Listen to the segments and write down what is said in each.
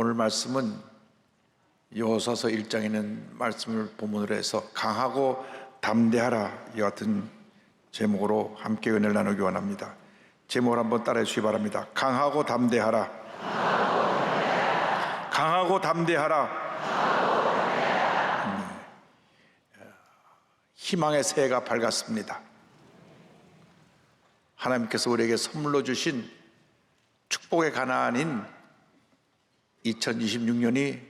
오늘 말씀은 여호수아서 1장에 있는 말씀을 본문으로 해서 강하고 담대하라 이 같은 제목으로 함께 은혜를 나누기 원합니다. 제목을 한번 따라해 주시기 바랍니다. 강하고 담대하라. 강하고 담대하라. 희망의 새해가 밝았습니다. 하나님께서 우리에게 선물로 주신 축복의 가나안인 2026년이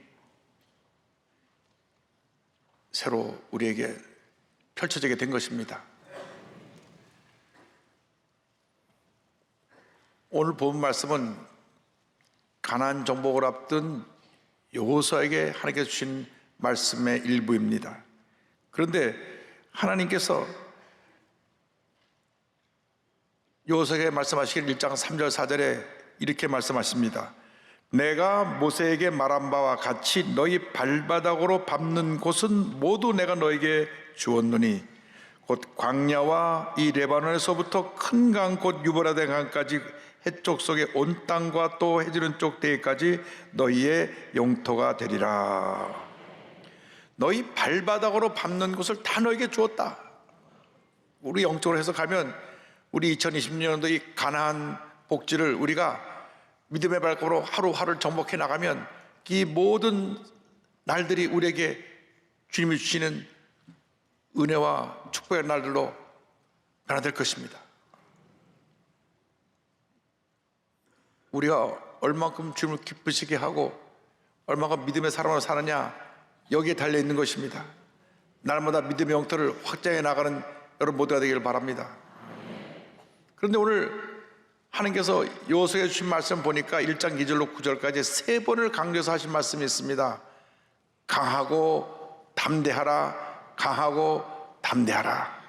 새로 우리에게 펼쳐지게 된 것입니다. 오늘 본 말씀은 가나안 정복을 앞둔 여호수아에게 하나님께서 주신 말씀의 일부입니다. 그런데 하나님께서 여호수아에게 말씀하시길 1장 3절 4절에 이렇게 말씀하십니다. 내가 모세에게 말한 바와 같이 너희 발바닥으로 밟는 곳은 모두 내가 너에게 주었노니 곧 광야와 이 레바논에서부터 큰 강 곧 유브라데 강까지 해쪽 속의 온 땅과 또 해지는 쪽 대까지 너희의 영토가 되리라. 너희 발바닥으로 밟는 곳을 다 너에게 주었다. 우리 영적으로 해석하면 우리 2020년도 이 가나안 복지를 우리가 믿음의 발걸음으로 하루하루를 정복해 나가면 이 모든 날들이 우리에게 주님이 주시는 은혜와 축복의 날들로 변화될 것입니다. 우리가 얼만큼 주님을 기쁘시게 하고 얼마큼 믿음의 사람으로 사느냐 여기에 달려있는 것입니다. 날마다 믿음의 영토를 확장해 나가는 여러분 모두가 되기를 바랍니다. 그런데 오늘 하나님께서 여호수아에게 주신 말씀 보니까 1장 2절로 9절까지 3번을 강조해서 하신 말씀이 있습니다. 강하고 담대하라. 강하고 담대하라.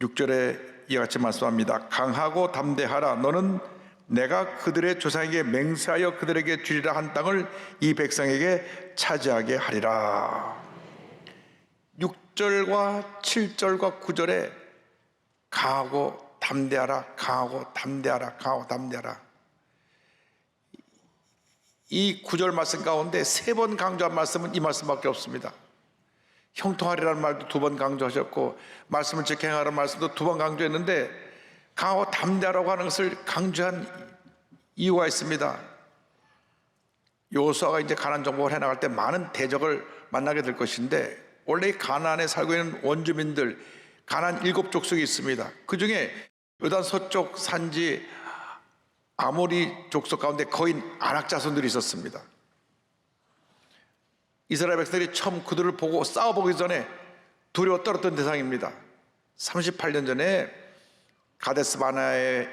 6절에 이와 같이 말씀합니다. 강하고 담대하라. 너는 내가 그들의 조상에게 맹세하여 그들에게 주리라 한 땅을 이 백성에게 차지하게 하리라. 6절과 7절과 9절에 강하고 담대하라, 강하고 담대하라, 강하고 담대하라. 이 9절 말씀 가운데 3번 강조한 말씀은 이 말씀밖에 없습니다. 형통하리라는 말도 2번 강조하셨고 말씀을 지켜 행하라는 말씀도 2번 강조했는데 강하고 담대하라고 하는 것을 강조한 이유가 있습니다. 여호수아가 이제 가나안 정복을 해나갈 때 많은 대적을 만나게 될 것인데 원래 가나안에 살고 있는 원주민들 가나안 7족속이 있습니다. 그 중에 요단 서쪽 산지 아모리 족속 가운데 거인 아낙 자손들이 있었습니다. 이스라엘 백성들이 처음 그들을 보고 싸워보기 전에 두려워 떨었던 대상입니다. 38년 전에 가데스 바네아에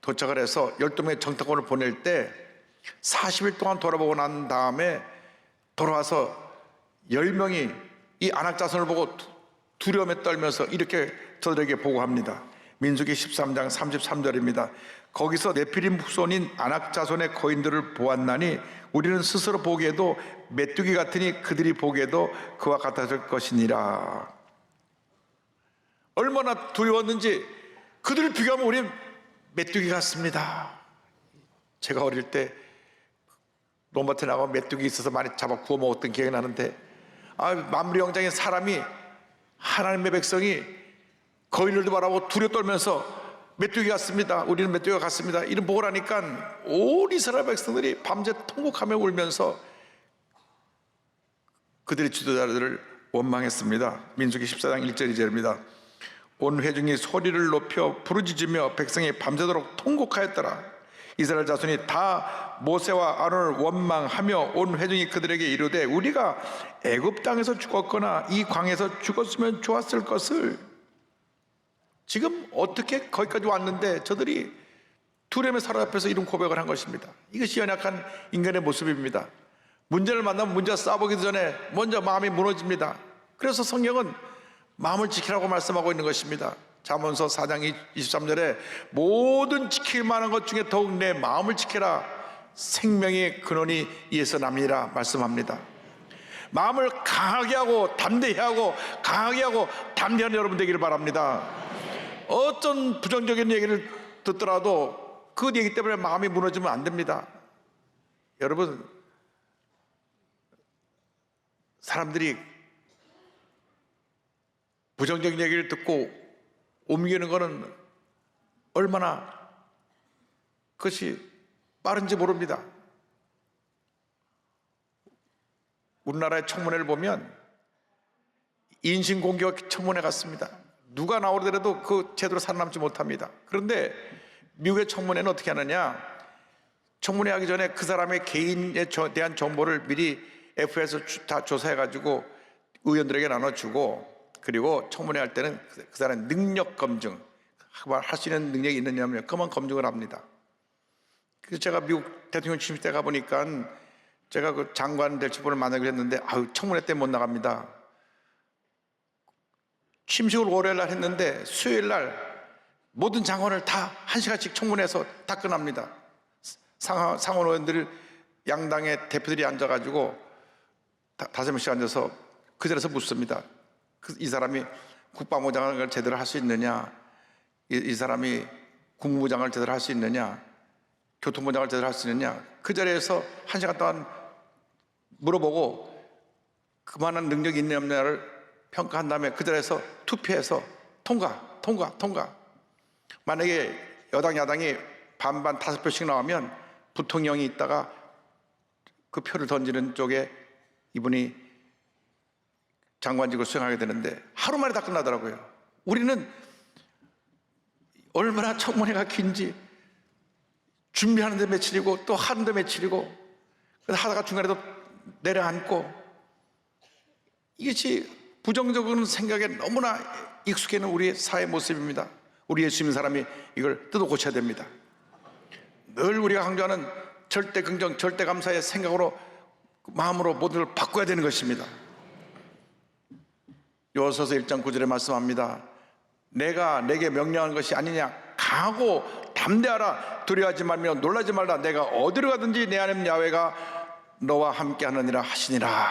도착을 해서 12명의 정탐꾼을 보낼 때 40일 동안 돌아보고 난 다음에 돌아와서 10명이 이 아낙 자손을 보고 두려움에 떨면서 이렇게 저들에게 보고합니다. 민수기 13장 33절입니다. 거기서 네피림 후손인 아낙 자손의 거인들을 보았나니 우리는 스스로 보기에도 메뚜기 같으니 그들이 보기에도 그와 같아질 것이니라. 얼마나 두려웠는지 그들을 비교하면 우리는 메뚜기 같습니다. 제가 어릴 때 논밭에 나가면 메뚜기 있어서 많이 잡아 구워 먹었던 기억이 나는데 만물의 영장인 사람이 하나님의 백성이 거인들도 바라보고 두려워 떨면서 메뚜기 같습니다. 우리는 메뚜기가 같습니다. 이런 보고 나니까 온 이스라엘 백성들이 밤새 통곡하며 울면서 그들의 지도자들을 원망했습니다. 민수기 14장 1절 2절입니다. 온 회중이 소리를 높여 부르짖으며 백성이 밤새도록 통곡하였더라. 이스라엘 자손이 다 모세와 아론을 원망하며 온 회중이 그들에게 이르되 우리가 애굽 땅에서 죽었거나 이 광에서 죽었으면 좋았을 것을. 지금 어떻게 거기까지 왔는데 저들이 두려움에 사로잡혀서 이런 고백을 한 것입니다. 이것이 연약한 인간의 모습입니다. 문제를 만나면 문제와 싸우기 전에 먼저 마음이 무너집니다. 그래서 성경은 마음을 지키라고 말씀하고 있는 것입니다. 잠언서 4장 23절에 모든 지킬 만한 것 중에 더욱 내 마음을 지켜라. 생명의 근원이 이에서 납니다 말씀합니다. 마음을 강하게 하고 담대히 하고 강하게 하고 담대한 여러분 되기를 바랍니다. 어떤 부정적인 얘기를 듣더라도 그 얘기 때문에 마음이 무너지면 안 됩니다. 여러분, 사람들이 부정적인 얘기를 듣고 옮기는 것은 얼마나 그것이 빠른지 모릅니다. 우리나라의 청문회를 보면 인신공격 청문회 같습니다. 누가 나오더라도 그 제대로 살아남지 못합니다. 그런데 미국의 청문회는 어떻게 하느냐? 청문회 하기 전에 그 사람의 개인에 대한 정보를 미리 FBI에서 다 조사해가지고 의원들에게 나눠주고, 그리고 청문회 할 때는 그 사람의 능력 검증, 할 수 있는 능력이 있느냐, 그만 검증을 합니다. 그래서 제가 미국 대통령 취임 때 가보니까 제가 그 장관 될 직분을 만나기로 했는데, 청문회 때 못 나갑니다. 취임식을 월요일 날 했는데 수요일 날 모든 장관을 다 1시간씩 청문회에서 다 끝납니다. 상원 의원들, 양당의 대표들이 앉아가지고 5명씩 앉아서 그 자리에서 묻습니다. 이 사람이 국방부 장관을 제대로 할 수 있느냐, 이 사람이 국무부 장관을 제대로 할 수 있느냐, 교통부 장관을 제대로 할 수 있느냐, 그 자리에서 1시간 동안 물어보고 그만한 능력이 있느냐 없느냐를 평가한 다음에 그 자리에서 투표해서 통과. 만약에 여당 야당이 반반 5표씩 나오면 부통령이 있다가 그 표를 던지는 쪽에 이분이 장관직을 수행하게 되는데 하루 만에 다 끝나더라고요. 우리는 얼마나 청문회가 긴지 준비하는데 며칠이고 또 하는데 며칠이고, 그래서 하다가 중간에도 내려앉고, 이것이 부정적인 생각에 너무나 익숙해 있는 우리의 사회 모습입니다. 우리 예수 믿는 사람이 이걸 뜯어 고쳐야 됩니다. 늘 우리가 강조하는 절대 긍정, 절대 감사의 생각으로, 마음으로 모든 걸 바꿔야 되는 것입니다. 요소서 1장 9절에 말씀합니다. 내가 내게 명령한 것이 아니냐, 강하고 담대하라, 두려워하지 말며 놀라지 말라, 내가 어디로 가든지 내 하나님 야훼가 너와 함께 하느니라 하시니라.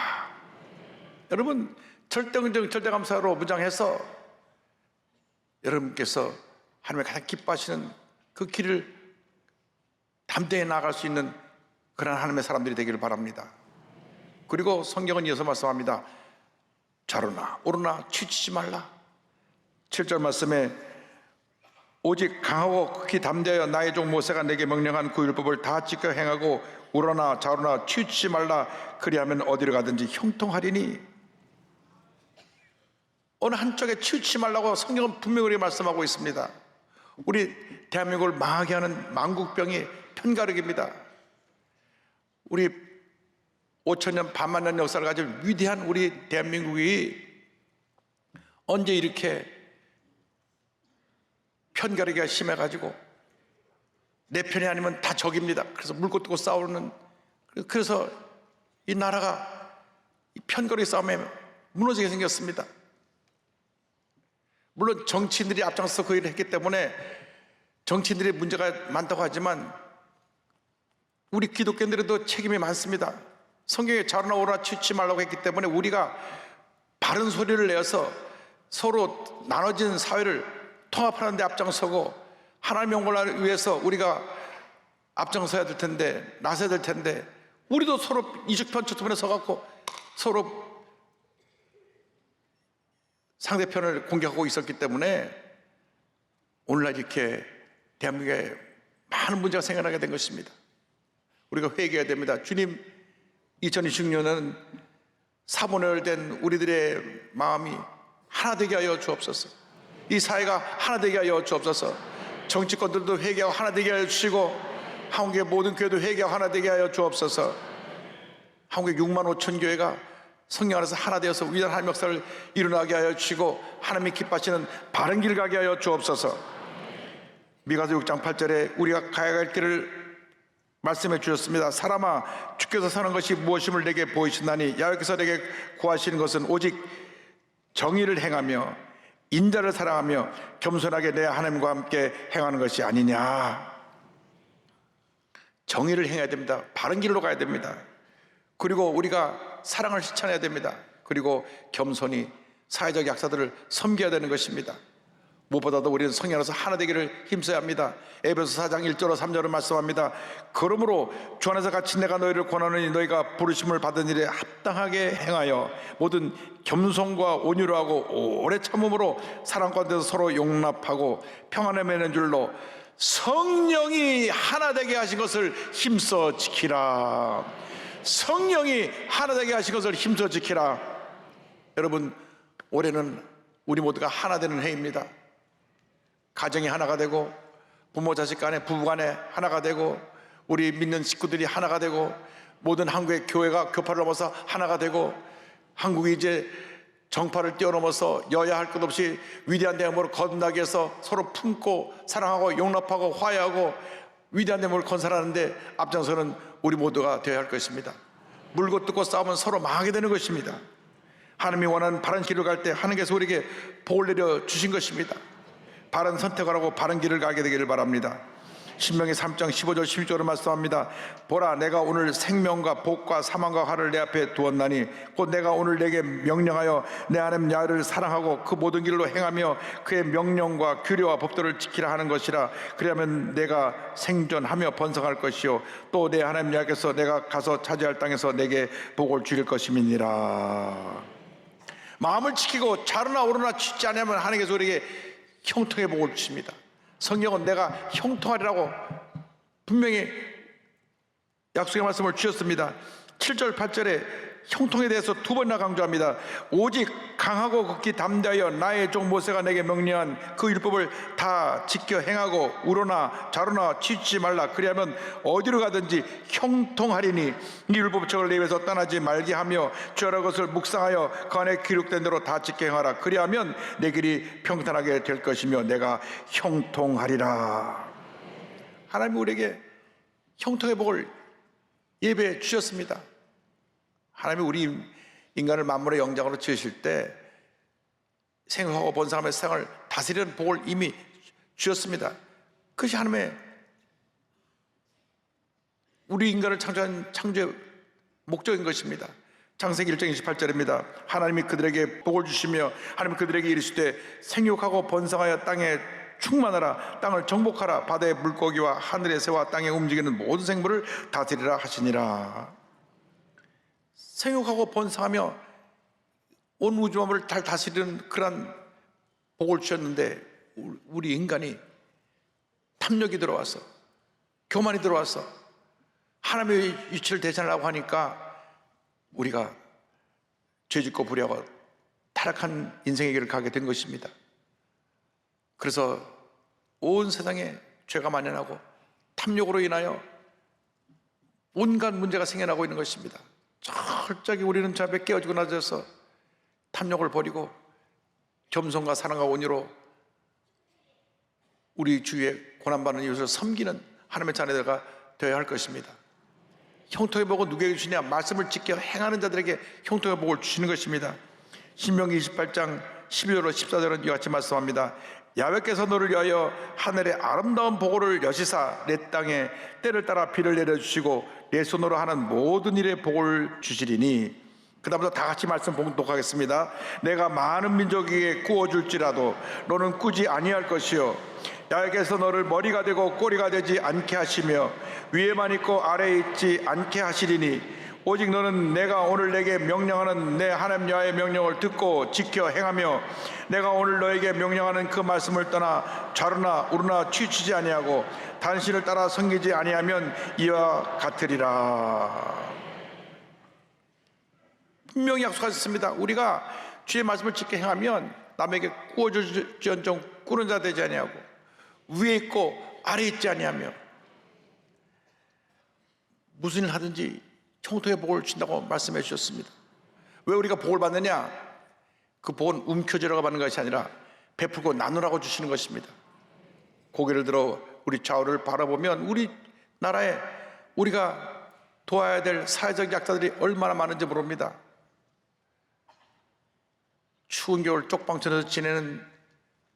여러분, 절대 긍정, 절대 감사로 무장해서 여러분께서 하나님의 가장 기뻐하시는 그 길을 담대히 나아갈 수 있는 그런 하나님의 사람들이 되기를 바랍니다. 그리고 성경은 이어서 말씀합니다. 좌로나 우로나 치우치지 말라. 7절 말씀에 오직 강하고 극히 담대하여 나의 종 모세가 내게 명령한 그 율법을 다 지켜 행하고 우로나 좌로나 치우치지 말라. 그리하면 어디로 가든지 형통하리니. 어느 한쪽에 치우치지 말라고 성경은 분명히 우리에게 말씀하고 있습니다. 우리 대한민국을 망하게 하는 망국병이 편가르기입니다. 우리 5천년 반만 년 역사를 가진 위대한 우리 대한민국이 언제 이렇게 편가르기가 심해가지고 내 편이 아니면 다 적입니다. 그래서 물고 뜯고 싸우는, 그래서 이 나라가 이 편가르기 싸움에 무너지게 생겼습니다. 물론 정치인들이 앞장서 그 일을 했기 때문에 정치인들이 문제가 많다고 하지만 우리 기독교인들에도 책임이 많습니다. 성경에 좌로나 우로나 치우치지 말라고 했기 때문에 우리가 바른 소리를 내어서 서로 나눠진 사회를 통합하는 데 앞장서고 하나님의 영광을 위해서 우리가 앞장서야 될 텐데, 나서야 될 텐데, 우리도 서로 이중편 저편에 서갖고 서로 상대편을 공격하고 있었기 때문에 오늘날 이렇게 대한민국에 많은 문제가 생겨나게 된 것입니다. 우리가 회개해야 됩니다. 주님, 2026년은 사분열된 우리들의 마음이 하나 되게 하여 주옵소서. 이 사회가 하나 되게 하여 주옵소서. 정치권들도 회개하고 하나 되게 하여 주시고 한국의 모든 교회도 회개하고 하나 되게 하여 주옵소서. 한국의 6만 5천 교회가 성령 안에서 하나 되어서 위대한 하나님의 역사를 일어나게 하여 주시고 하나님이 기뻐하시는 바른 길 가게 하여 주옵소서. 미가서 6장 8절에 우리가 가야 할 길을 말씀해 주셨습니다. 사람아, 주께서 사는 것이 무엇임을 내게 보이신다니 야훼께서 내게 구하시는 것은 오직 정의를 행하며 인자를 사랑하며 겸손하게 내 하나님과 함께 행하는 것이 아니냐. 정의를 행해야 됩니다. 바른 길로 가야 됩니다. 그리고 우리가 사랑을 실천해야 됩니다. 그리고 겸손히 사회적 약자들을 섬겨야 되는 것입니다. 무엇보다도 우리는 성령 안에서 하나 되기를 힘써야 합니다. 에베소 4장 1절로 3절을 말씀합니다. 그러므로 주 안에서 같이 내가 너희를 권하노니 너희가 부르심을 받은 일에 합당하게 행하여 모든 겸손과 온유로 하고 오래 참음으로 사랑 가운데서 서로 용납하고 평안에 매는 줄로 성령이 하나 되게 하신 것을 힘써 지키라. 성령이 하나 되게 하신 것을 힘써 지키라. 여러분, 올해는 우리 모두가 하나 되는 해입니다. 가정이 하나가 되고, 부모 자식 간에, 부부 간에 하나가 되고, 우리 믿는 식구들이 하나가 되고, 모든 한국의 교회가 교파를 넘어서 하나가 되고, 한국이 이제 정파를 뛰어넘어서 여야 할 것 없이 위대한 대목으로 거듭나게 해서 서로 품고 사랑하고 용납하고 화해하고 위대한 대목을 건설하는데 앞장서는 우리 모두가 되어야 할 것입니다. 물고 뜯고 싸우면 서로 망하게 되는 것입니다. 하나님이 원하는 바른 길을 갈 때 하나님께서 우리에게 복을 내려 주신 것입니다. 바른 선택을 하고 바른 길을 가게 되기를 바랍니다. 신명기 3장 15절 16절을 말씀합니다. 보라, 내가 오늘 생명과 복과 사망과 화를 내 앞에 두었나니 곧 내가 오늘 내게 명령하여 내 하나님 야훼를 사랑하고 그 모든 길로 행하며 그의 명령과 규례와 법도를 지키라 하는 것이라. 그리하면 내가 생존하며 번성할 것이요 또 내 하나님 야훼께서 내가 가서 차지할 땅에서 내게 복을 주릴 것임이니라. 마음을 지키고 자르나 오르나 취지 않으면 하나님께서 우리에게 형통의 복을 주십니다. 성경은 내가 형통하리라고 분명히 약속의 말씀을 주셨습니다. 7절 8절에 형통에 대해서 두 번이나 강조합니다. 오직 강하고 극히 담대하여 나의 종 모세가 내게 명령한 그 율법을 다 지켜 행하고 우러나 자르나 치우치지 말라. 그리하면 어디로 가든지 형통하리니 이 율법책을 내 입에서 떠나지 말게 하며 주의 것을 묵상하여 그 안에 기록된 대로 다 지켜 행하라. 그리하면 내 길이 평탄하게 될 것이며 내가 형통하리라. 하나님이 우리에게 형통의 복을 예배해 주셨습니다. 하나님이 우리 인간을 만물의 영장으로 지으실 때 생육하고 번성하며 세상을 다스리는 복을 이미 주셨습니다. 그것이 하나님의 우리 인간을 창조한 창조의 목적인 것입니다. 창세기 1장 28절입니다. 하나님이 그들에게 복을 주시며 하나님이 그들에게 이르시되 생육하고 번성하여 땅에 충만하라. 땅을 정복하라. 바다의 물고기와 하늘의 새와 땅에 움직이는 모든 생물을 다스리라 하시니라. 생육하고 번성하며 온 우주 만물을 잘 다스리는 그런 복을 주셨는데 우리 인간이 탐욕이 들어와서 교만이 들어와서 하나님의 위치를 대신하려고 하니까 우리가 죄짓고 불의하고 타락한 인생의 길을 가게 된 것입니다. 그래서 온 세상에 죄가 만연하고 탐욕으로 인하여 온갖 문제가 생겨나고 있는 것입니다. 철저하게 우리는 저 앞에 깨어지고 나서서 탐욕을 버리고 겸손과 사랑과 온유로 우리 주위에 고난받는 이웃을 섬기는 하나님의 자녀들과 되어야 할 것입니다. 형통의 복을 누구에게 주시냐? 말씀을 지켜 행하는 자들에게 형통의 복을 주시는 것입니다. 신명기 28장 12절로 14절은 이와 같이 말씀합니다. 야훼께서 너를 위하여 하늘의 아름다운 보고를 여시사 내 땅에 때를 따라 비를 내려주시고 내 손으로 하는 모든 일에 복을 주시리니. 그 다음부터 다 같이 말씀 봉독하겠습니다. 내가 많은 민족에게 꾸어줄지라도 너는 꾸지 아니할 것이요 야훼께서 너를 머리가 되고 꼬리가 되지 않게 하시며 위에만 있고 아래에 있지 않게 하시리니 오직 너는 내가 오늘 내게 명령하는 내 하나님 여호와의 명령을 듣고 지켜 행하며 내가 오늘 너에게 명령하는 그 말씀을 떠나 좌르나 우르나 치우치지 아니하고 단신을 따라 섬기지 아니하면 이와 같으리라. 분명히 약속하셨습니다. 우리가 주의 말씀을 지켜 행하면 남에게 꾸어줄지언정 꾸는 자 되지 아니하고 위에 있고 아래에 있지 아니하며 무슨 일 하든지 형통의 복을 준다고 말씀해 주셨습니다. 왜 우리가 복을 받느냐? 그 복은 움켜쥐려고 받는 것이 아니라 베풀고 나누라고 주시는 것입니다. 고개를 들어 우리 좌우를 바라보면 우리 나라에 우리가 도와야 될 사회적 약자들이 얼마나 많은지 모릅니다. 추운 겨울 쪽방촌에서 지내는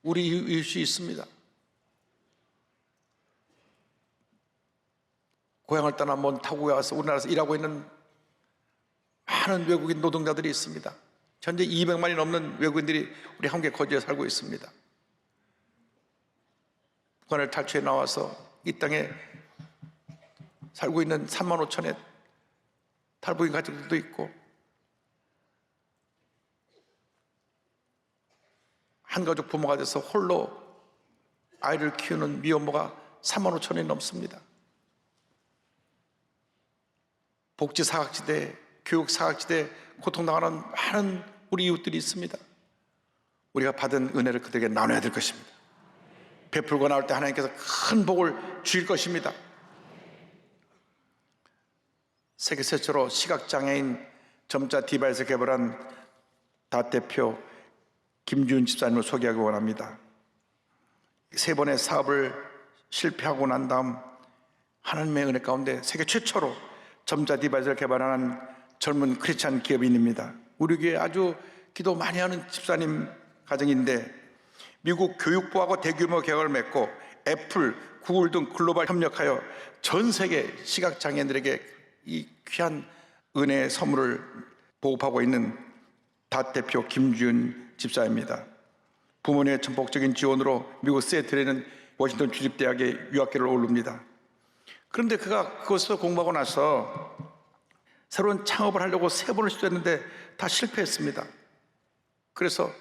우리 이웃이 있습니다. 고향을 떠나 먼 타국에 와서 우리나라에서 일하고 있는 많은 외국인 노동자들이 있습니다. 현재 200만이 넘는 외국인들이 우리 한국에 거주해 살고 있습니다. 북한을 탈출해 나와서 이 땅에 살고 있는 3만 5천의 탈북인 가족들도 있고, 한 가족 부모가 돼서 홀로 아이를 키우는 미혼모가 3만 5천이 넘습니다. 복지 사각지대, 교육 사각지대 고통당하는 많은 우리 이웃들이 있습니다. 우리가 받은 은혜를 그들에게 나눠야 될 것입니다. 베풀고 나올 때 하나님께서 큰 복을 주실 것입니다. 세계 최초로 시각장애인 점자 디바이스 개발한 닷 대표 김주윤 집사님을 소개하기 원합니다. 3번의 사업을 실패하고 난 다음 하나님의 은혜 가운데 세계 최초로 점자 디바이스를 개발하는 젊은 크리스찬 기업인입니다. 우리 교회 아주 기도 많이 하는 집사님 가정인데, 미국 교육부하고 대규모 계약을 맺고 애플, 구글 등 글로벌 협력하여 전 세계 시각장애인들에게 이 귀한 은혜의 선물을 보급하고 있는 닷 대표 김주윤 집사입니다. 부모님의 전폭적인 지원으로 미국 시애틀에 있는 워싱턴 주립대학에 유학기를 오릅니다. 그런데 그가 그것에서 공부하고 나서 새로운 창업을 하려고 3번을 시도했는데 다 실패했습니다. 그래서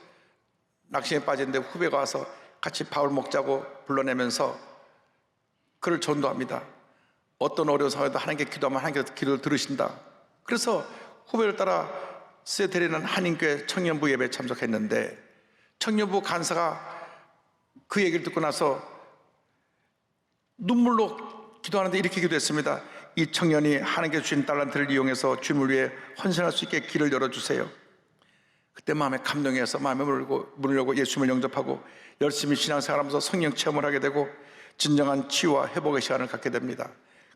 낙심에 빠졌는데 후배가 와서 같이 밥을 먹자고 불러내면서 그를 전도합니다. 어떤 어려운 상황에도 하나님께 기도하면 하나님께서 기도를 들으신다. 그래서 후배를 따라 시애틀에 있는 한인교회 청년부 예배에 참석했는데, 청년부 간사가 그 얘기를 듣고 나서 눈물로 기도하는데 이렇게 기도했습니다. 이 청년이 하나님께 주신 달란트를 이용해서 주님을 위해 헌신할 수 있게 길을 열어주세요. 그때 마음에 감동해서 마음에 문을 열고 예수님을 영접하고 열심히 신앙생활하면서 성령 체험을 하게 되고 진정한 치유와 회복의 시간을 갖게 됩니다.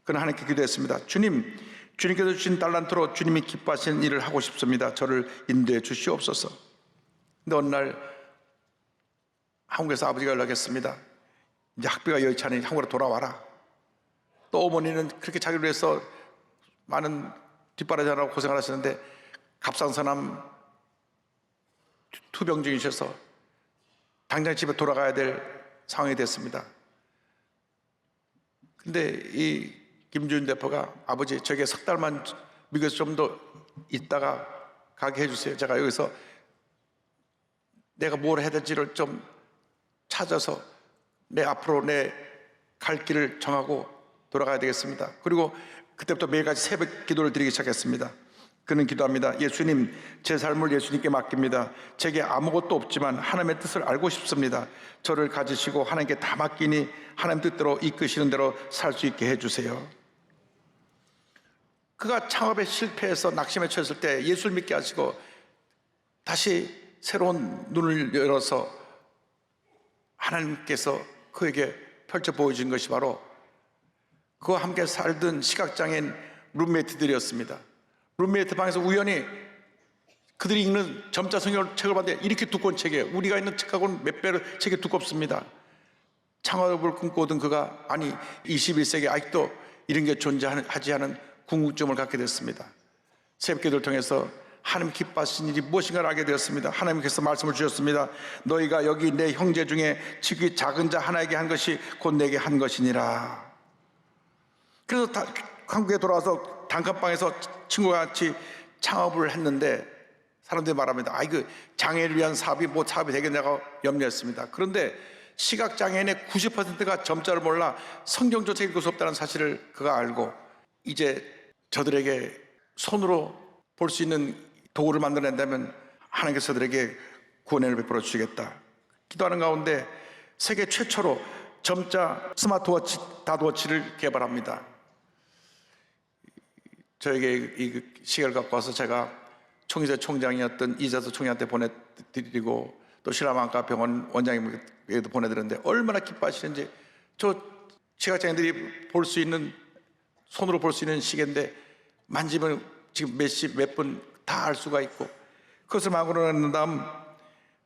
그는 하나님께 기도했습니다. 주님께서 주신 달란트로 주님이 기뻐하시는 일을 하고 싶습니다. 저를 인도해 주시옵소서. 근데 어느 날 한국에서 아버지가 연락했습니다. 이제 학비가 여의치 않으니 한국으로 돌아와라. 또 어머니는 그렇게 자기를 위해서 많은 뒷바라지하느라고 고생을 하시는데 갑상선암 투병 중이셔서 당장 집에 돌아가야 될 상황이 됐습니다. 근데 이 김주윤 대표가 아버지 저에게 석 달만 미국에서 좀 더 있다가 가게 해주세요. 제가 여기서 내가 뭘 해야 될지를 좀 찾아서 앞으로 내 갈 길을 정하고 돌아가야 되겠습니다. 그리고 그때부터 매일같이 새벽 기도를 드리기 시작했습니다. 그는 기도합니다. 예수님, 제 삶을 예수님께 맡깁니다. 제게 아무것도 없지만 하나님의 뜻을 알고 싶습니다. 저를 가지시고 하나님께 다 맡기니 하나님 뜻대로 이끄시는 대로 살 수 있게 해주세요. 그가 창업에 실패해서 낙심에 처했을 때 예수를 믿게 하시고 다시 새로운 눈을 열어서 하나님께서 그에게 펼쳐 보여준 것이 바로 그와 함께 살던 시각장애인 룸메이트들이었습니다. 룸메이트 방에서 우연히 그들이 읽는 점자 성경 책을 봤는데 이렇게 두꺼운 책이에요. 우리가 있는 책하고는 몇 배로 책이 두껍습니다. 창업을 꿈꾸던 그가 아니 21세기 아직도 이런 게 존재하지 않은 궁금증을 갖게 됐습니다. 새벽기도를 통해서 하나님 기뻐하신 일이 무엇인가를 알게 되었습니다. 하나님께서 말씀을 주셨습니다. 너희가 여기 내 형제 중에 지극히 작은 자 하나에게 한 것이 곧 내게 한 것이니라. 그래서 한국에 돌아와서 단칸방에서 친구와 같이 창업을 했는데 사람들이 말합니다. 그 장애를 위한 사업이 뭐 사업이 되겠냐고 염려했습니다. 그런데 시각장애인의 90%가 점자를 몰라 성경조차 읽을 수 없다는 사실을 그가 알고 이제 저들에게 손으로 볼 수 있는 도구를 만들어낸다면 하나님께서 저들에게 구원을 베풀어 주시겠다. 기도하는 가운데 세계 최초로 점자 스마트워치 닷워치를 개발합니다. 저에게 이 시계를 갖고 와서 제가 총이사 총장이었던 이자수 총장한테 보내드리고 또 신라만가 병원 원장님에게도 보내드렸는데 얼마나 기뻐하시는지. 저 시각장애인들이 볼 수 있는 손으로 볼 수 있는 시계인데 만지면 지금 몇 시 몇 분 다 알 수가 있고 그것을 만들어낸 다음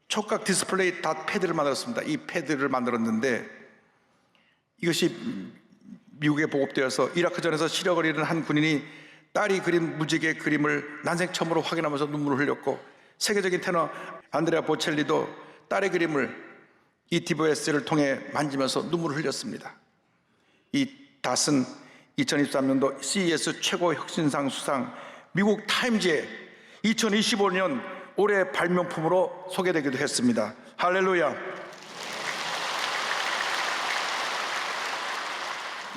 촉각 디스플레이 닷 패드를 만들었습니다. 이 패드를 만들었는데 이것이 미국에 보급되어서 이라크전에서 시력을 잃은 한 군인이 딸이 그린 무지개 그림을 난생 처음으로 확인하면서 눈물을 흘렸고 세계적인 테너 안드레아 보첼리도 딸의 그림을 이 TVS를 통해 만지면서 눈물을 흘렸습니다. 이 닷은 2023년도 CES 최고 혁신상 수상 미국 타임즈에 2025년 올해 발명품으로 소개되기도 했습니다. 할렐루야.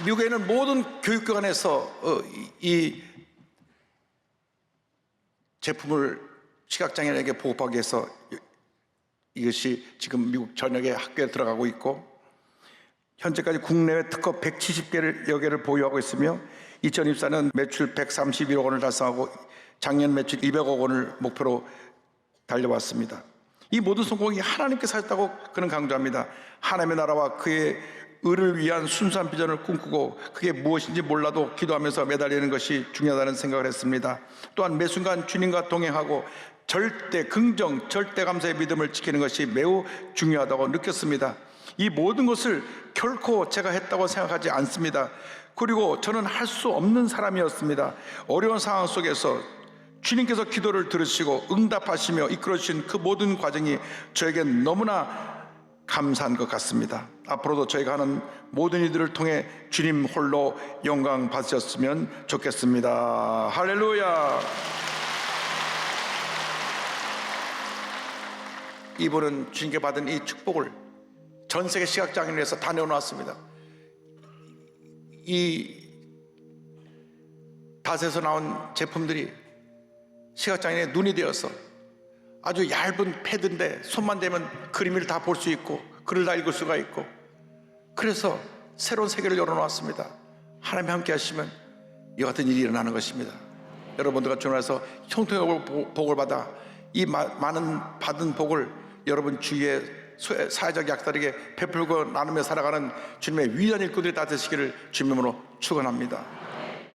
미국에는 모든 교육기관에서 이 제품을 시각장애인에게 보급하기 위해서 이것이 지금 미국 전역의 학교에 들어가고 있고, 현재까지 국내외 특허 170개를 여개를 보유하고 있으며 2024년 매출 131억 원을 달성하고 작년 매출 200억 원을 목표로 달려왔습니다. 이 모든 성공이 하나님께서 하셨다고 그는 강조합니다. 하나님의 나라와 그의 의를 위한 순수한 비전을 꿈꾸고 그게 무엇인지 몰라도 기도하면서 매달리는 것이 중요하다는 생각을 했습니다. 또한 매 순간 주님과 동행하고 절대 긍정, 절대 감사의 믿음을 지키는 것이 매우 중요하다고 느꼈습니다. 이 모든 것을 결코 제가 했다고 생각하지 않습니다. 그리고 저는 할 수 없는 사람이었습니다. 어려운 상황 속에서 주님께서 기도를 들으시고 응답하시며 이끌어주신 그 모든 과정이 저에겐 너무나 감사한 것 같습니다. 앞으로도 저희가 하는 모든 이들을 통해 주님 홀로 영광 받으셨으면 좋겠습니다. 할렐루야. 이분은 주님께 받은 이 축복을 전 세계 시각장애인을 위해서 다 내어놓았습니다. 이 닷에서 나온 제품들이 시각장애인의 눈이 되어서 아주 얇은 패드인데 손만 대면 그림을 다 볼 수 있고 글을 다 읽을 수가 있고, 그래서 새로운 세계를 열어놓았습니다. 하나님이 함께 하시면 이 같은 일이 일어나는 것입니다. 여러분들과 전화해서 형통의 복을 받아 이 많은 받은 복을 여러분 주위에 사회적 약자에게 베풀고 나누며 살아가는 주님의 위대한 일꾼들이 다 되시기를 주님으로 축원합니다.